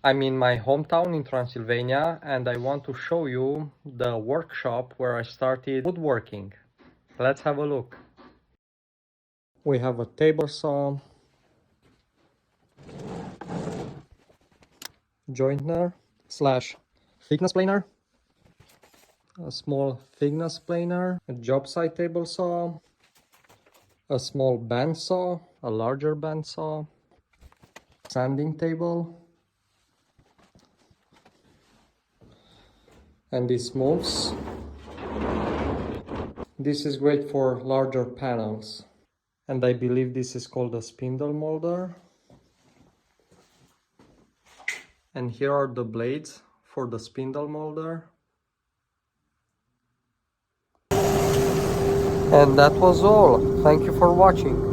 I'm in my hometown in Transylvania and I want to show you the workshop where I started woodworking. Let's have a look. We have a table saw, jointer slash thickness planer, a small thickness planer, a job site table saw, a small bandsaw, a larger bandsaw, sanding table, and this moves. This is great for larger panels. And I believe this is called a spindle molder. And here are the blades for the spindle molder. And that was all. Thank you for watching.